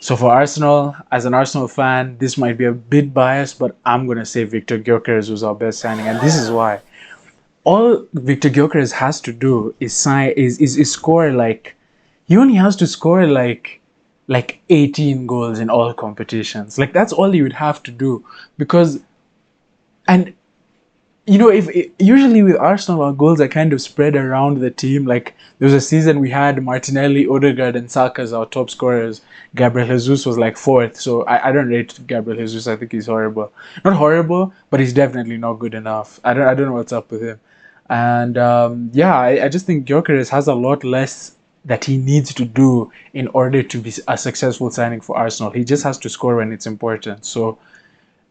So for Arsenal, as an Arsenal fan, this might be a bit biased, but I'm gonna say Victor Gyökeres was our best signing, and this is why. All Victor Gyökeres has to do is score like he only has to score like 18 goals in all competitions. Like that's all he would have to do because and if usually with Arsenal, our goals are kind of spread around the team. Like there was a season we had Martinelli, Odegaard, and Saka as our top scorers. Gabriel Jesus was like fourth, so I don't rate Gabriel Jesus. I think he's horrible. Not horrible, but he's definitely not good enough. I don't know what's up with him. And yeah, I just think Gyökeres has a lot less that he needs to do in order to be a successful signing for Arsenal. He just has to score when it's important. So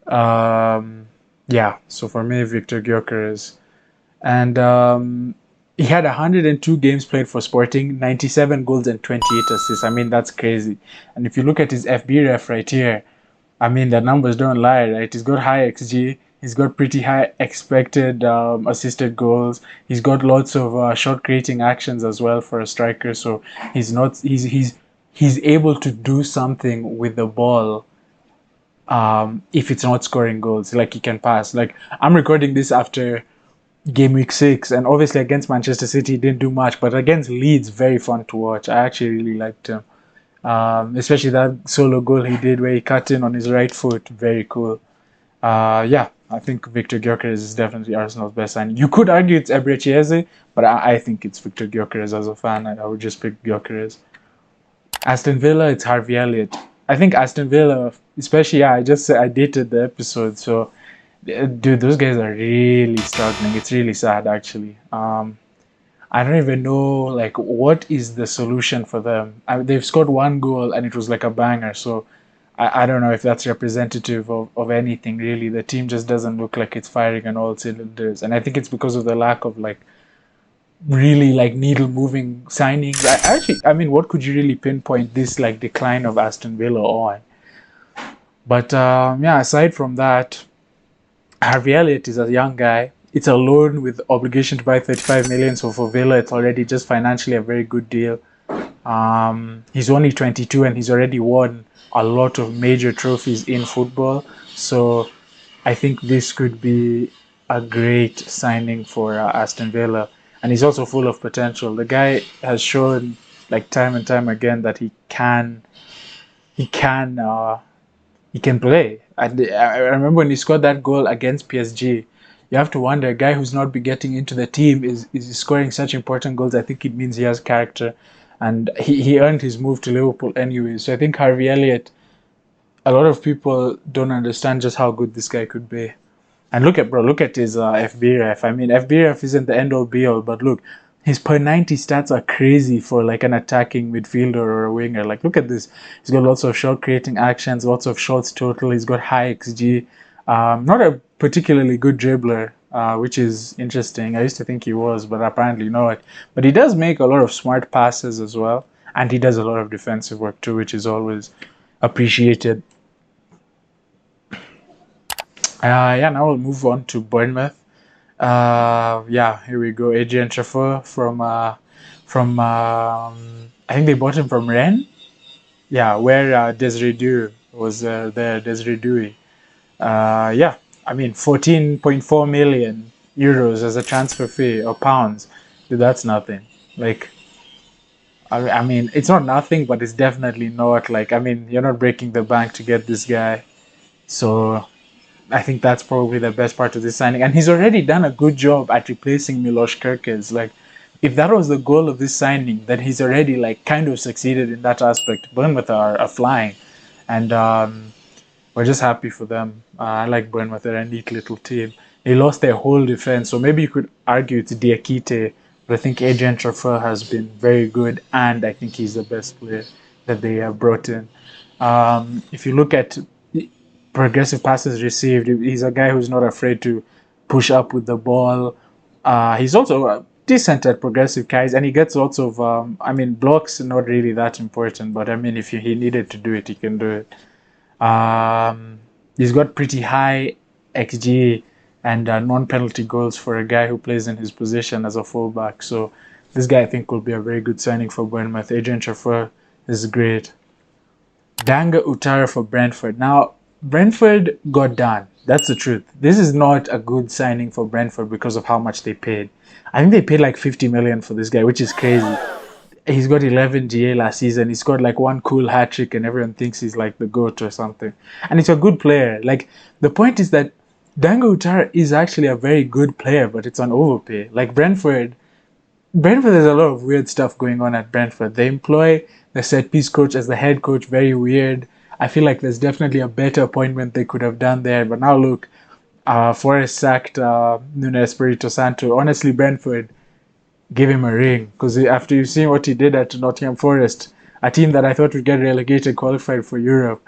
um, yeah, so for me, Victor Gyökeres. And he had 102 games played for Sporting, 97 goals and 28 assists. I mean, that's crazy. And if you look at his FB ref right here, I mean, the numbers don't lie, right? He's got high XG. He's got pretty high expected assisted goals. He's got lots of shot creating actions as well for a striker. So he's not he's able to do something with the ball if it's not scoring goals. Like he can pass. Like I'm recording this after game week 6, and obviously against Manchester City he didn't do much, but against Leeds, very fun to watch. I actually really liked him, especially that solo goal he did where he cut in on his right foot. Very cool. Yeah, I think Victor Gyökeres is definitely Arsenal's best signing. You could argue it's Eberechi Eze, but I think it's Victor Gyökeres. As a fan, I would just pick Gyökeres. Aston Villa, it's Harvey Elliott. I think Aston Villa, especially, yeah, I dated the episode, so dude, those guys are really struggling. It's really sad, actually. I don't even know like what is the solution for them. They've scored one goal and it was like a banger, so I don't know if that's representative of anything really. The team just doesn't look like it's firing on all cylinders, and I think it's because of the lack of like really like needle moving signings. I mean, what could you really pinpoint this like decline of Aston Villa on? But yeah, aside from that, Harvey Elliott is a young guy. It's a loan with obligation to buy 35 million. So for Villa, it's already just financially a very good deal. He's only 22 and he's already won a lot of major trophies in football. So I think this could be a great signing for Aston Villa. And he's also full of potential. The guy has shown like time and time again that he can he can play. And I remember when he scored that goal against PSG, you have to wonder a guy who's not been getting into the team is scoring such important goals. I think it means he has character, and he earned his move to Liverpool anyway. So I think Harvey Elliott, a lot of people don't understand just how good this guy could be. And look at his FB ref. I mean, FB ref isn't the end all be all, but look, his per 90 stats are crazy for like an attacking midfielder or a winger. Like, look at this. He's got lots of shot creating actions, lots of shots total. He's got high XG. Not a particularly good dribbler, which is interesting. I used to think he was, but apparently not. But he does make a lot of smart passes as well. And he does a lot of defensive work too, which is always appreciated. Yeah, now we'll move on to Bournemouth. Yeah, here we go. Adrian Trafford from I think they bought him from Rennes. Yeah, where Desiree Due was there. Desiree Dewey. Yeah, I mean 14.4 million euros as a transfer fee or pounds. Dude, that's nothing. Like, I mean, it's not nothing, but it's definitely not like. I mean, you're not breaking the bank to get this guy. So I think that's probably the best part of this signing. And he's already done a good job at replacing Milos Kerkez. Like, if that was the goal of this signing, then he's already like kind of succeeded in that aspect. Bournemouth are flying, and we're just happy for them. I like Bournemouth; they're a neat little team. They lost their whole defense, so maybe you could argue it's Diakite, but I think Adrian Trafford has been very good, and I think he's the best player that they have brought in. If you look at progressive passes received. He's a guy who's not afraid to push up with the ball. He's also decent at progressive carries, and he gets lots of. I mean, blocks not really that important, but I mean, if he needed to do it, he can do it. He's got pretty high XG and non-penalty goals for a guy who plays in his position as a fullback. So this guy I think will be a very good signing for Bournemouth. Adrian Trafford is great. Danga Utara for Brentford. Now, Brentford got done. That's the truth. This is not a good signing for Brentford because of how much they paid. I think they paid like 50 million for this guy, which is crazy. He's got 11 GA last season. He's got like one cool hat trick, and everyone thinks he's like the GOAT or something. And he's a good player. Like, the point is that Dango Utara is actually a very good player, but it's on overpay. Like, Brentford, there's a lot of weird stuff going on at Brentford. They employ the set piece coach as the head coach, very weird. I feel like there's definitely a better appointment they could have done there. But now look, Forest sacked Nuno Espirito Santo. Honestly, Brentford, give him a ring, because after you've seen what he did at Nottingham Forest, a team that I thought would get relegated, qualified for Europe,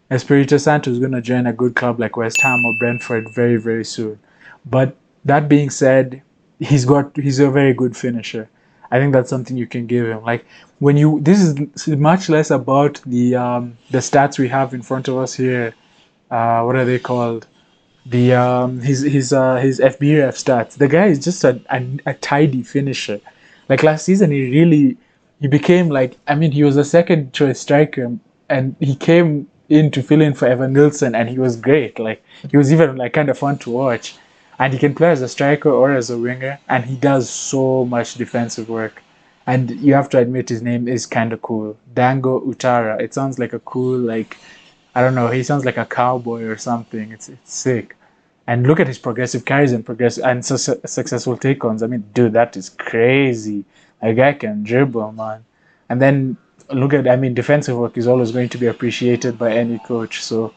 Espirito Santo is going to join a good club like West Ham or Brentford very, very soon. But that being said, he's a very good finisher. I think that's something you can give him. Like, when you, this is much less about the stats we have in front of us here. What are they called? The his FBref stats. The guy is just a tidy finisher. Like, last season, he became like, I mean, he was a second choice striker, and he came in to fill in for Evan Nilsson, and he was great. Like, he was even like kind of fun to watch, and he can play as a striker or as a winger, and he does so much defensive work. And you have to admit, his name is kind of cool, Dango Utara. It sounds like a cool, like, I don't know, he sounds like a cowboy or something. It's sick. And look at his progressive carries and successful take-ons. I mean, dude, that is crazy. A guy can dribble, man. And then look at, I mean, defensive work is always going to be appreciated by any coach. So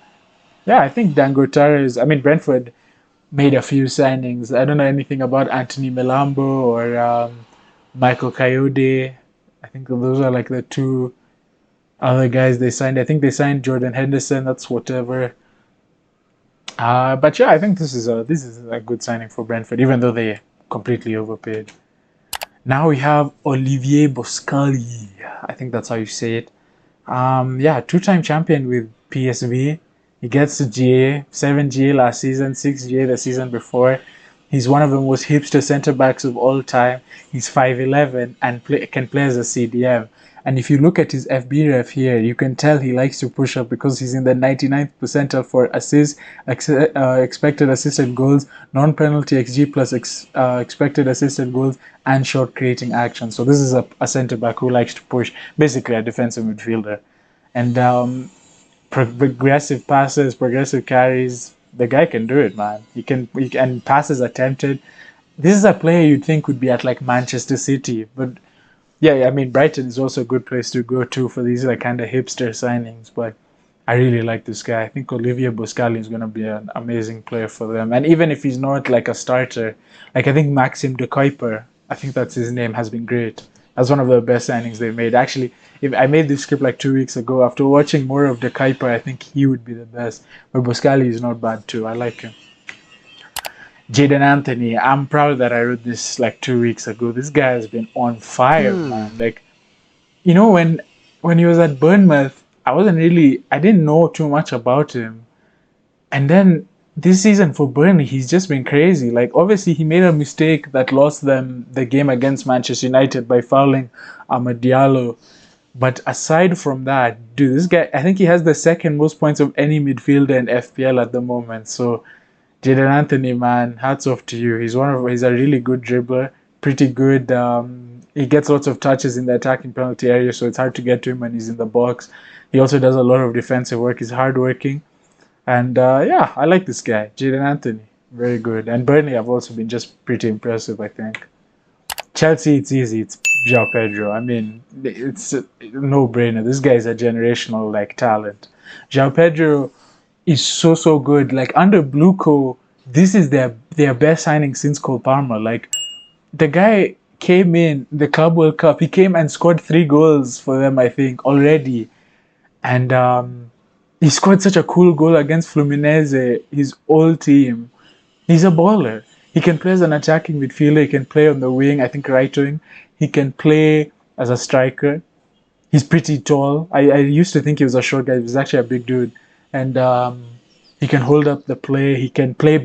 yeah, I think Dangotara is. I mean, Brentford made a few signings. I don't know anything about Anthony Melambo or Michael Coyote. I think those are like the two other guys they signed. I think they signed Jordan Henderson. That's whatever. But yeah, I think this is a good signing for Brentford, even though they completely overpaid. Now we have Olivier Boscali. I think that's how you say it. Yeah, two-time champion with PSV. He gets to GA, 7 GA last season, 6 GA the season before. He's one of the most hipster centre backs of all time. He's 5'11" and can play as a CDM. And if you look at his FBref here, you can tell he likes to push up because he's in the 99th percentile for assists, expected assisted goals, non-penalty XG plus expected assisted goals, and shot creating action. So this is a centre back who likes to push, basically a defensive midfielder. And progressive passes, progressive carries. The guy can do it, man. He can passes attempted. This is a player you'd think would be at like Manchester City, but yeah, I mean, Brighton is also a good place to go to for these like kind of hipster signings. But I really like this guy. I think Olivier Boscali is going to be an amazing player for them. And even if he's not like a starter, like I think Maxim de Kuiper, I think that's his name, has been great. That's one of the best signings they've made. Actually, if I made this script like 2 weeks ago, after watching more of de Kuiper, I think he would be the best. But Boscali is not bad too. I like him. Jaden Anthony, I'm proud that I wrote this like 2 weeks ago. This guy has been on fire, man. Like, you know, when he was at Bournemouth, I didn't know too much about him. And then this season for Burnley, he's just been crazy. Like, obviously, he made a mistake that lost them the game against Manchester United by fouling Amad Diallo. But aside from that, dude, this guy, I think he has the second most points of any midfielder in FPL at the moment. So Jaden Anthony, man, hats off to you. He's a really good dribbler, pretty good. He gets lots of touches in the attacking penalty area, so it's hard to get to him when he's in the box. He also does a lot of defensive work. He's hardworking. And yeah, I like this guy, Jaden Anthony. Very good. And Burnley have also been just pretty impressive, I think. Chelsea, it's easy. It's João Pedro. I mean, it's a no-brainer. This guy is a generational like talent. João Pedro is so good. Like, under Bluco, this is their best signing since Cole Palmer. Like, the guy came in the Club World Cup. He came and scored 3 goals for them, I think, already. And he scored such a cool goal against Fluminense, his old team. He's a baller. He can play as an attacking midfielder. He can play on the wing, I think right wing. He can play as a striker. He's pretty tall. I used to think he was a short guy. He was actually a big dude. And He can hold up the play. He can play.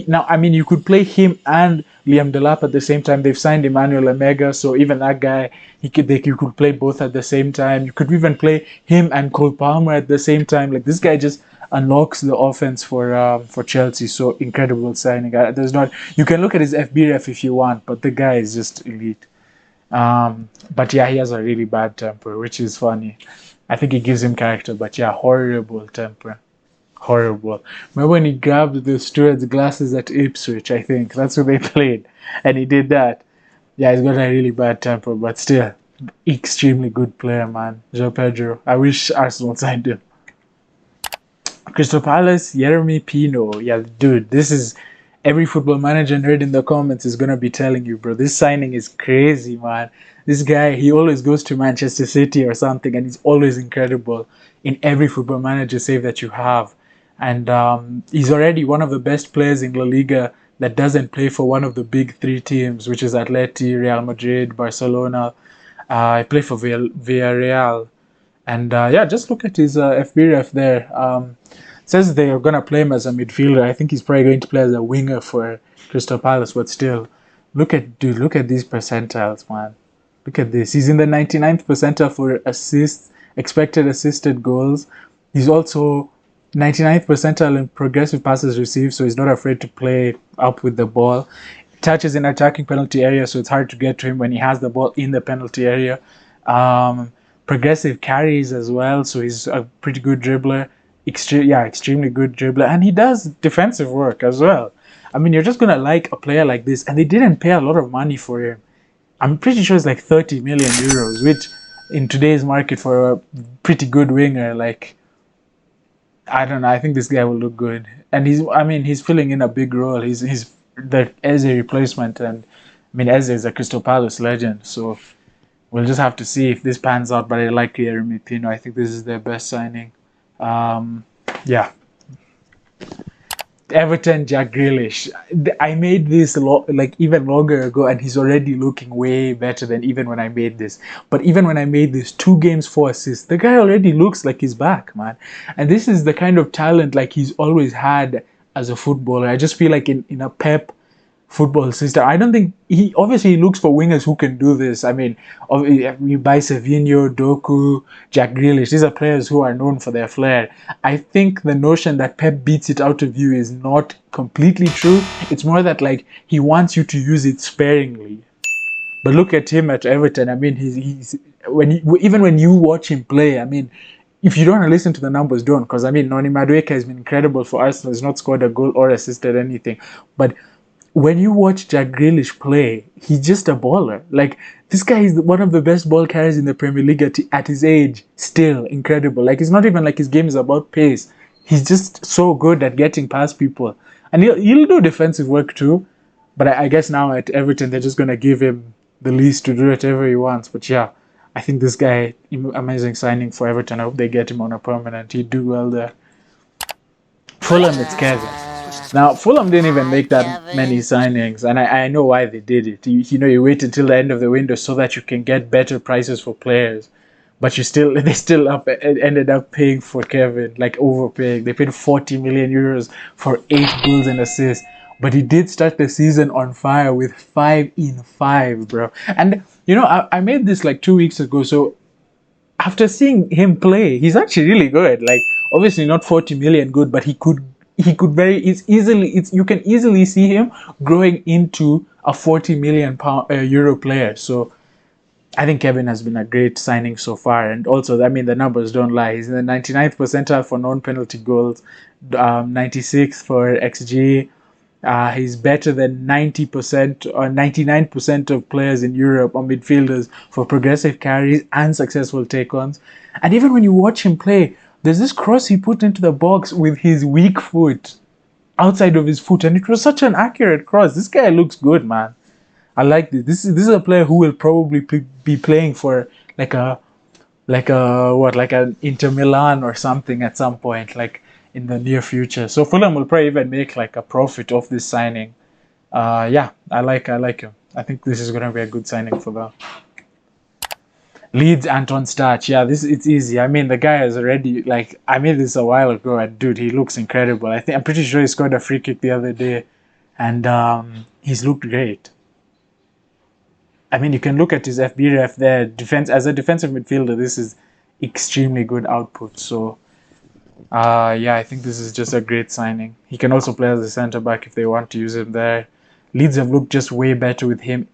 Now, I mean, you could play him and Liam Delap at the same time. They've signed Emmanuel Omega, so even that guy, you could play both at the same time. You could even play him and Cole Palmer at the same time. Like this guy just unlocks the offense for Chelsea. So incredible signing. There's not. You can look at his FBref if you want, but the guy is just elite. But yeah, he has a really bad temper, which is funny. I think it gives him character, but yeah, horrible temper. Horrible. Remember when he grabbed the steward's glasses at Ipswich, I think. That's who they played. And he did that. Yeah, he's got a really bad temper, but still, extremely good player, man. Joe Pedro. I wish Arsenal signed him. Crystal Palace, Jeremy Pino. Yeah, dude, this is every football manager nerd in the comments is gonna be telling you, bro. This signing is crazy, man. This guy, he always goes to Manchester City or something, and he's always incredible in every football manager save that you have. And he's already one of the best players in La Liga that doesn't play for one of the big three teams, which is Atleti, Real Madrid, Barcelona. I play for Villarreal. And yeah, just look at his FBref there. Says they're going to play him as a midfielder. I think he's probably going to play as a winger for Crystal Palace, but still, look at these percentiles, man. Look at this. He's in the 99th percentile for assists, expected assisted goals. He's also 99th percentile in progressive passes received, so he's not afraid to play up with the ball. Touches in attacking penalty area, so it's hard to get to him when he has the ball in the penalty area. Progressive carries as well, so he's a pretty good dribbler. Extremely good dribbler, and he does defensive work as well. I mean, you're just gonna like a player like this, and they didn't pay a lot of money for him. I'm pretty sure it's like 30 million euros, which in today's market for a pretty good winger, like I don't know. I think this guy will look good, and he's filling in a big role. He's the Eze replacement, and I mean Eze is a Crystal Palace legend, so we'll just have to see if this pans out. But I like Jeremy Pino. I think this is their best signing. Yeah. Everton, Jack Grealish. I made this like even longer ago, and he's already looking way better than even when I made this. But even when I made this, 2 games, 4 assists, the guy already looks like he's back, man. And this is the kind of talent like he's always had as a footballer. I just feel like in a Pep football system, I don't think he obviously looks for wingers who can do this. I mean, we buy Savinho, Doku, Jack Grealish. These are players who are known for their flair. I think the notion that Pep beats it out of you is not completely true. It's more that like he wants you to use it sparingly. But look at him at Everton. I mean, he's even when you watch him play, I mean, if you don't want to listen to the numbers, don't. Because I mean, Noni Madueke has been incredible for Arsenal. He's not scored a goal or assisted anything, but when you watch Jack Grealish play, he's just a baller. Like, this guy is one of the best ball carriers in the Premier League at his age. Still incredible. Like, it's not even like his game is about pace. He's just so good at getting past people. And he'll do defensive work too. But I guess now at Everton, they're just going to give him the lease to do whatever he wants. But yeah, I think this guy, amazing signing for Everton. I hope they get him on a permanent. He'd do well there. Fulham, it's Kevin. Now, Fulham didn't even make that many signings, and I know why they did it. You wait until the end of the window so that you can get better prices for players, but they ended up paying for Kevin, like overpaying. They paid 40 million euros for 8 goals and assists, but he did start the season on fire with 5 in 5, bro. And I made this like 2 weeks ago, so after seeing him play, he's actually really good. Like, obviously not 40 million good, but he could you can easily see him growing into a 40 million euro player. So I think Kevin has been a great signing so far, and also I mean the numbers don't lie. He's in the 99th percentile for non-penalty goals, 96th for XG. He's better than 90% or 99% of players in Europe or midfielders for progressive carries and successful take-ons. And even when you watch him play, there's this cross he put into the box with his weak foot, outside of his foot, and it was such an accurate cross. This guy looks good, man. I like this. This is a player who will probably be playing for like an Inter Milan or something at some point, like in the near future. So Fulham will probably even make like a profit of this signing. Yeah, I like him. I think this is gonna be a good signing for them. Leeds Anton Starch. Yeah, this it's easy. I mean, the guy has already like I made this a while ago, and dude, he looks incredible. I'm pretty sure he scored a free kick the other day, and he's looked great. I mean, you can look at his FBref there. Defense as a defensive midfielder, this is extremely good output. So, yeah, I think this is just a great signing. He can also play as a centre back if they want to use him there. Leeds have looked just way better with him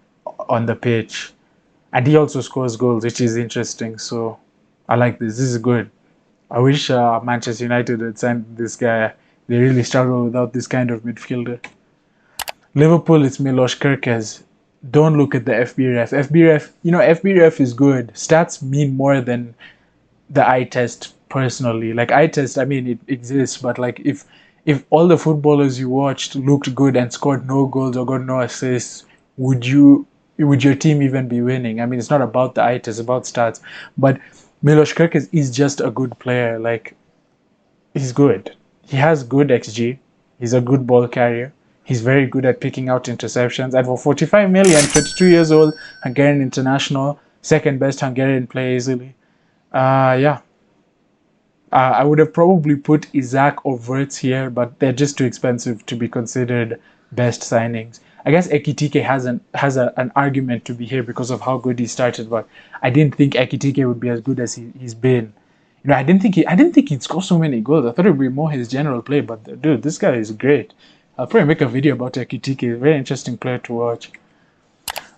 on the pitch, and he also scores goals, which is interesting. So, I like this. This is good. I wish Manchester United had signed this guy. They really struggle without this kind of midfielder. Liverpool, it's Milos Kerkez. Don't look at the FBref. FBref is good. Stats mean more than the eye test personally. Like eye test, I mean, it exists, but like if all the footballers you watched looked good and scored no goals or got no assists, would your team even be winning? I mean, it's not about the eye test, it's about stats. But Milos Kerkez is just a good player. Like he's good. He has good XG. He's a good ball carrier. He's very good at picking out interceptions. And for 45 million, 22 years old, Hungarian international, second best Hungarian player easily. Yeah. I would have probably put Isaac or Wirtz here, but they're just too expensive to be considered best signings. I guess Ekitike has an argument to be here because of how good he started, but I didn't think Ekitike would be as good as he's been. I didn't think he'd score so many goals. I thought it would be more his general play, but dude, this guy is great. I'll probably make a video about Ekitike. He's a very interesting player to watch.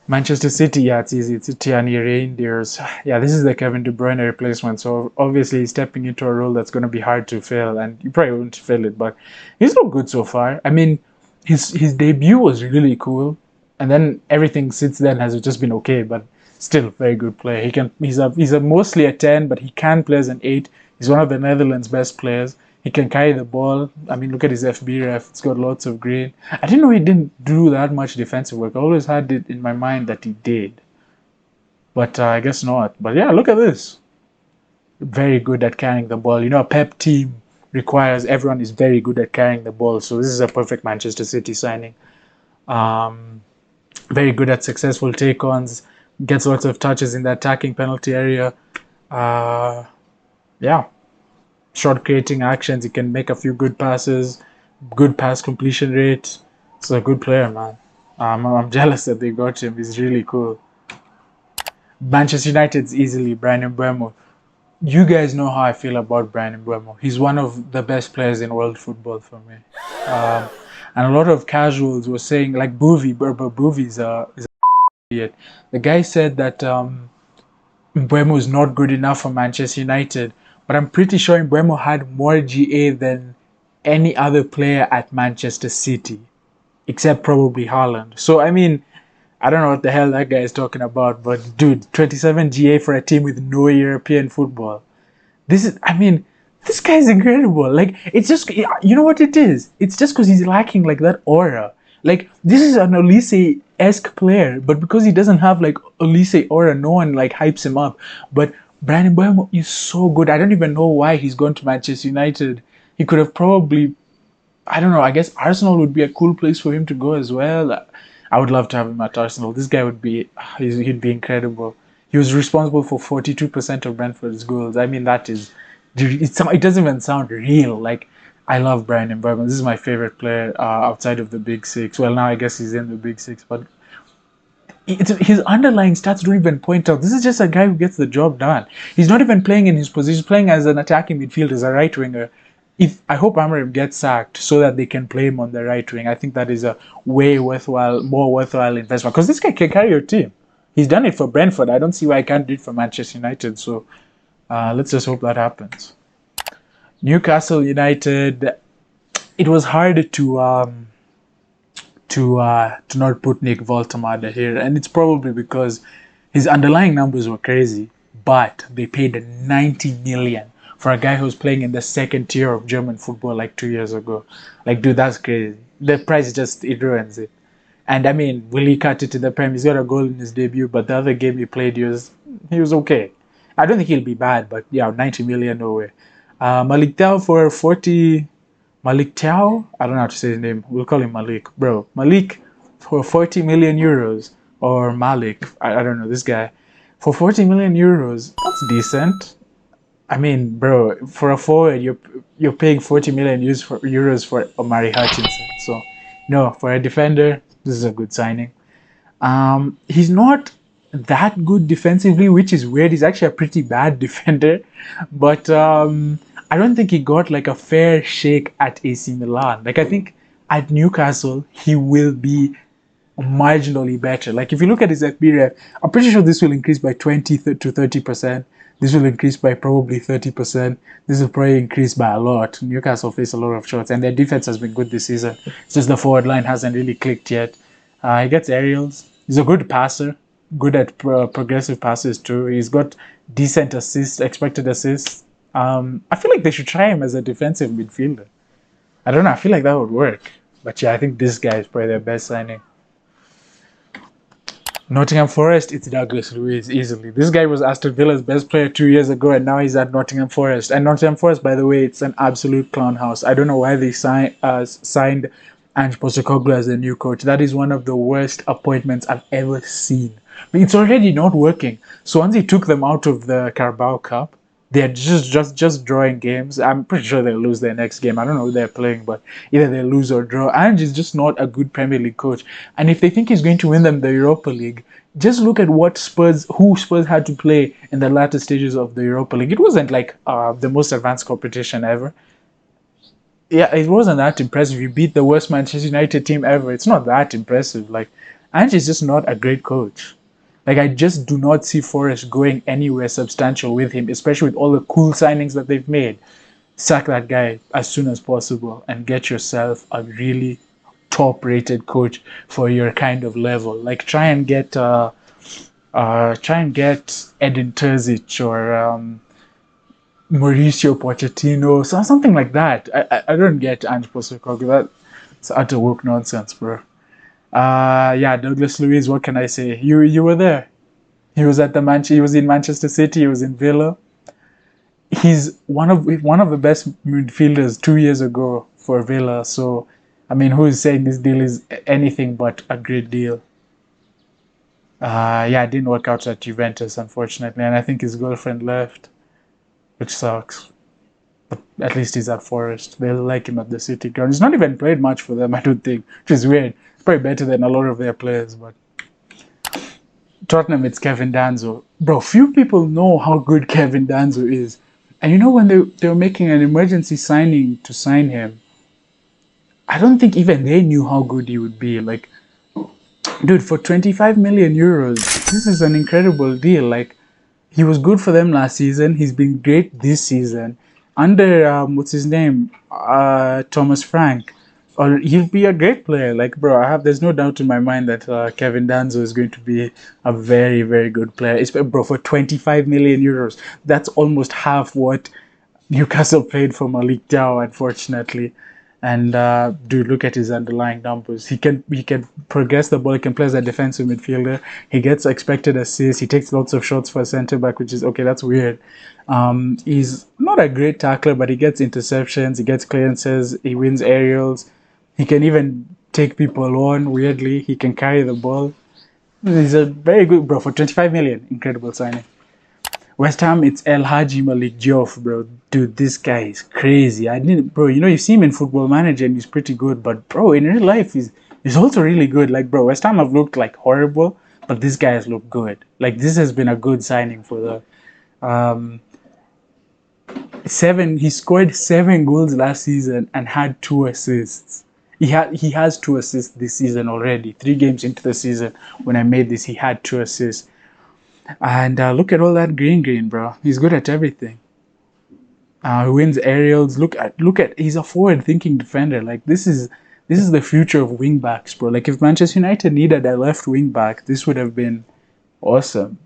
Manchester City, yeah, it's easy. It's Tierney Reindeers. Yeah, this is the Kevin De Bruyne replacement. So obviously he's stepping into a role that's going to be hard to fill, and you probably won't fill it. But he's looked good so far. I mean, his debut was really cool, and then everything since then has just been okay. But still, very good player. He's a mostly a 10, but he can play as an 8. He's one of the Netherlands' best players. He can carry the ball. I mean, look at his FBref. It's got lots of green. I didn't know he didn't do that much defensive work. I always had it in my mind that he did. But I guess not. But yeah, look at this. Very good at carrying the ball. A Pep team requires everyone is very good at carrying the ball. So this is a perfect Manchester City signing. Um, Very good at successful take-ons. Gets lots of touches in the attacking penalty area. Uh, yeah. Short creating actions. He can make a few good passes, good pass completion rate. It's a good player, man. I'm jealous that they got him. He's really cool. Manchester United's easily Bryan Mbeumo. You guys know how I feel about Bryan Mbeumo. He's one of the best players in world football for me. Um, and a lot of casuals were saying, like Bouvi is a idiot. The guy said that Mbeumo is not good enough for Manchester United, but I'm pretty sure Mbeumo had more GA than any other player at Manchester City, except probably Haaland. So I mean, I don't know what the hell that guy is talking about, but dude, 27 GA for a team with no European football. I mean, this guy is incredible. Like, it's just, you know what it is? It's just because he's lacking like that aura. Like, this is an Olise-esque player, but because he doesn't have like Olise aura, no one like hypes him up. But Bryan Mbeumo is so good. I don't even know why he's gone to Manchester United. He could have probably, I don't know, I guess Arsenal would be a cool place for him to go as well. I would love to have him at Arsenal. This guy he'd be incredible. He was responsible for 42% of Brentford's goals. I mean, it doesn't even sound real. Like, I love Bryan Mbeumo. This is my favorite player outside of the Big Six. Well, now I guess he's in the Big Six, but his underlying stats don't even point out. This is just a guy who gets the job done. He's not even playing in his position. He's playing as an attacking midfielder, as a right winger. I hope Amorim gets sacked so that they can play him on the right wing. I think that is a more worthwhile investment because this guy can carry your team. He's done it for Brentford. I don't see why I can't do it for Manchester United. So let's just hope that happens. Newcastle United. It was hard to not put Nick Voltemade here, and it's probably because his underlying numbers were crazy, but they paid 90 million for a guy who was playing in the second tier of German football like 2 years ago. Like, dude, that's crazy. The price it ruins it. And I mean, will he cut it to the Prem? He's got a goal in his debut, but the other game he played, he was okay. I don't think he'll be bad, but yeah, 90 million, no way. Malik Tao for 40. Malik Tao? I don't know how to say his name. We'll call him Malik. Bro, Malik for 40 million euros. Or Malik. I don't know, this guy. For 40 million euros, that's decent. I mean, bro, for a forward, you're paying 40 million euros for Omari Hutchinson. So, no, for a defender, this is a good signing. He's not that good defensively, which is weird. He's actually a pretty bad defender, but I don't think he got like a fair shake at AC Milan. Like I think at Newcastle, he will be marginally better. Like if you look at his FB rep, I'm pretty sure this will increase by 20 to 30%. This will increase by probably 30%. This will probably increase by a lot. Newcastle face a lot of shots, and their defense has been good this season. It's just the forward line hasn't really clicked yet. He gets aerials. He's a good passer, good at progressive passes too. He's got decent assists, expected assists. I feel like they should try him as a defensive midfielder. I don't know. I feel like that would work. But yeah, I think this guy is probably their best signing. Nottingham Forest, it's Douglas Luiz easily. This guy was Aston Villa's best player 2 years ago, and now he's at Nottingham Forest. And Nottingham Forest, by the way, it's an absolute clown house. I don't know why they signed Ange Postecoglou as the new coach. That is one of the worst appointments I've ever seen. But it's already not working. So once he took them out of the Carabao Cup, they're just drawing games. I'm pretty sure they'll lose their next game. I don't know who they're playing, but either they lose or draw. Ange is just not a good Premier League coach. And if they think he's going to win them the Europa League, just look at who Spurs had to play in the latter stages of the Europa League. It wasn't like the most advanced competition ever. Yeah, it wasn't that impressive. You beat the worst Manchester United team ever. It's not that impressive. Like, Ange is just not a great coach. Like, I just do not see Forest going anywhere substantial with him, especially with all the cool signings that they've made. Sack that guy as soon as possible and get yourself a really top-rated coach for your kind of level. Like, try and get Edin Terzic or Mauricio Pochettino, something like that. I don't get Ange Postecoglou. That's utter woke nonsense, bro. Yeah, Douglas Luiz. What can I say? You were there. He was at He was in Manchester City. He was in Villa. He's one of the best midfielders 2 years ago for Villa. So, I mean, who is saying this deal is anything but a great deal? Yeah, it didn't work out at Juventus, unfortunately, and I think his girlfriend left, which sucks. But at least he's at Forest. They like him at the City ground. He's not even played much for them, I don't think, which is weird. Probably better than a lot of their players, but Tottenham, it's Kevin Danzo. Bro, few people know how good Kevin Danzo is. And you know when they were making an emergency signing to sign him, I don't think even they knew how good he would be. Like, dude, for 25 million euros, this is an incredible deal. Like, he was good for them last season. He's been great this season. Under, what's his name? Thomas Frank. Or he'll be a great player. Like, bro, there's no doubt in my mind that Kevin Danzo is going to be a very, very good player. Bro, for 25 million euros, that's almost half what Newcastle paid for Malik Diaw, unfortunately. And dude, look at his underlying numbers. He can progress the ball. He can play as a defensive midfielder. He gets expected assists. He takes lots of shots for a centre back, which is okay. That's weird. He's not a great tackler, but he gets interceptions. He gets clearances. He wins aerials. He can even take people on. Weirdly, he can carry the ball. He's a very good bro for 25 million. Incredible signing. West Ham, it's El Hadji Malik Diouf, bro. Dude, this guy is crazy. Bro, you see him in Football Manager and he's pretty good, but bro, in real life, he's also really good. Like, bro, West Ham have looked like horrible, but this guy has looked good. Like, this has been a good signing for the he scored 7 goals last season and had 2 assists. He has 2 assists this season already. 3 games into the season, when I made this, he had 2 assists. And look at all that green, bro. He's good at everything. He wins aerials. Look at. He's a forward-thinking defender. Like, this is the future of wing backs, bro. Like, if Manchester United needed a left wing back, this would have been awesome.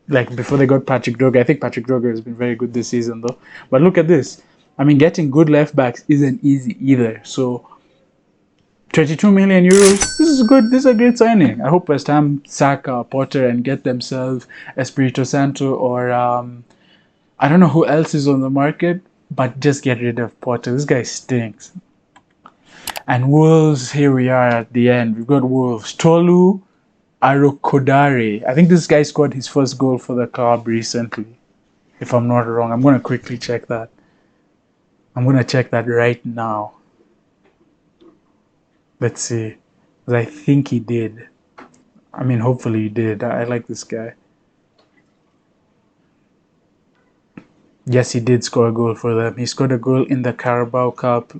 Like, before they got Patrick Dorgu. I think Patrick Dorgu has been very good this season, though. But look at this. I mean, getting good left backs isn't easy either. So, 22 million euros. This is good. This is a great signing. I hope West Ham sack Potter and get themselves Espirito Santo or I don't know who else is on the market, but just get rid of Potter. This guy stinks. And Wolves, here we are at the end. We've got Wolves. Tolu, Arokodare. I think this guy scored his first goal for the club recently, if I'm not wrong. I'm going to quickly check that. I'm going to check that right now. Let's see. I think he did. I mean, hopefully he did. I like this guy. Yes, he did score a goal for them. He scored a goal in the Carabao Cup.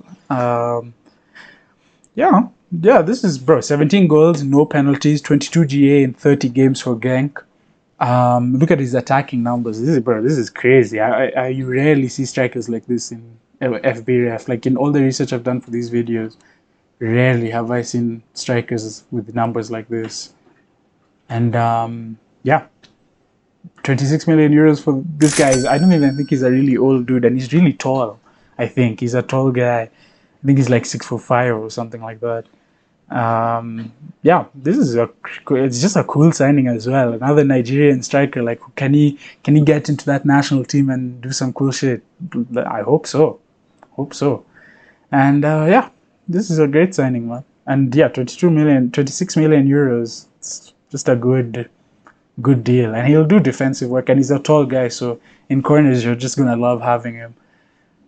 Yeah, this is, bro, 17 goals, no penalties, 22 GA in 30 games for Genk. Look at his attacking numbers. This is crazy. You rarely see strikers like this in FBref. Like, in all the research I've done for these videos, rarely have I seen strikers with numbers like this. And yeah, 26 million euros for this guy. I don't even think he's a really old dude, and he's really tall. I think he's a tall guy. I think he's like 6'5" or something like that. Yeah, it's just a cool signing as well. Another Nigerian striker. Like, can he get into that national team and do some cool shit? I hope so. And yeah, this is a great signing, man. And yeah, 26 million euros. It's just a good deal. And he'll do defensive work, and he's a tall guy, so in corners you're just gonna love having him.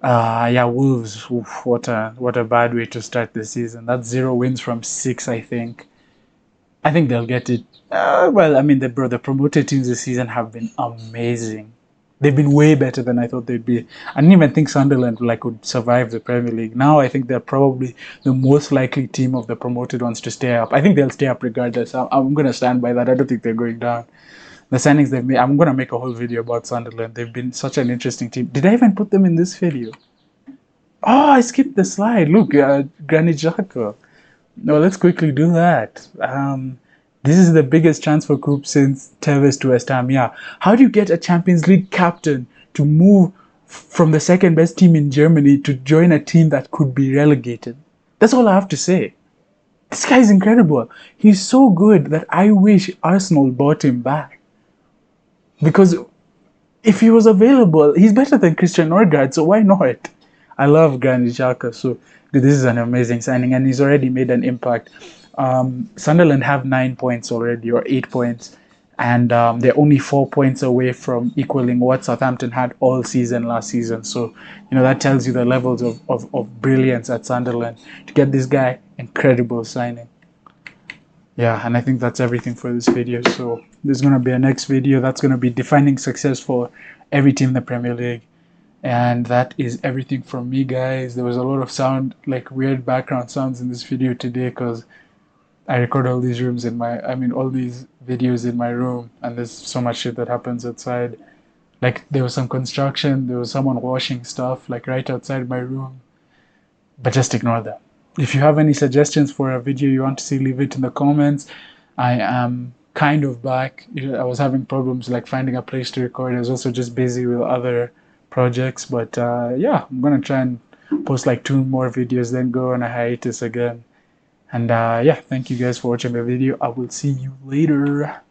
Yeah, Wolves. Oof, what a bad way to start the season. That's 0 wins from 6, I think. I think they'll get it. Well, I mean, the promoted teams this season have been amazing. They've been way better than I thought they'd be. I didn't even think Sunderland would survive the Premier League. Now I think they're probably the most likely team of the promoted ones to stay up. I think they'll stay up regardless. I'm going to stand by that. I don't think they're going down. The signings they've made, I'm going to make a whole video about Sunderland. They've been such an interesting team. Did I even put them in this video? Oh, I skipped the slide. Look, Granit Xhaka. No, let's quickly do that. This is the biggest transfer coup since Tevez to West Ham. Yeah. How do you get a Champions League captain to move from the second best team in Germany to join a team that could be relegated? That's all I have to say. This guy is incredible. He's so good that I wish Arsenal bought him back. Because if he was available, he's better than Christian Norgard, so why not? I love Granit Xhaka, so this is an amazing signing, and he's already made an impact. Sunderland have 9 points already, or 8 points, and they're only 4 points away from equaling what Southampton had all season last season. So, that tells you the levels of brilliance at Sunderland. To get this guy, incredible signing. Yeah, and I think that's everything for this video. So there's going to be a next video that's going to be defining success for every team in the Premier League. And that is everything from me, guys. There was a lot of sound, like weird background sounds in this video today because I record all these all these videos in my room, and there's so much shit that happens outside. Like, there was some construction, there was someone washing stuff, like right outside my room. But just ignore them. If you have any suggestions for a video you want to see, leave it in the comments. I am kind of back. I was having problems like finding a place to record. I was also just busy with other projects, but yeah, I'm gonna try and post like 2 more videos, then go on a hiatus again. And yeah, thank you guys for watching the video. I will see you later.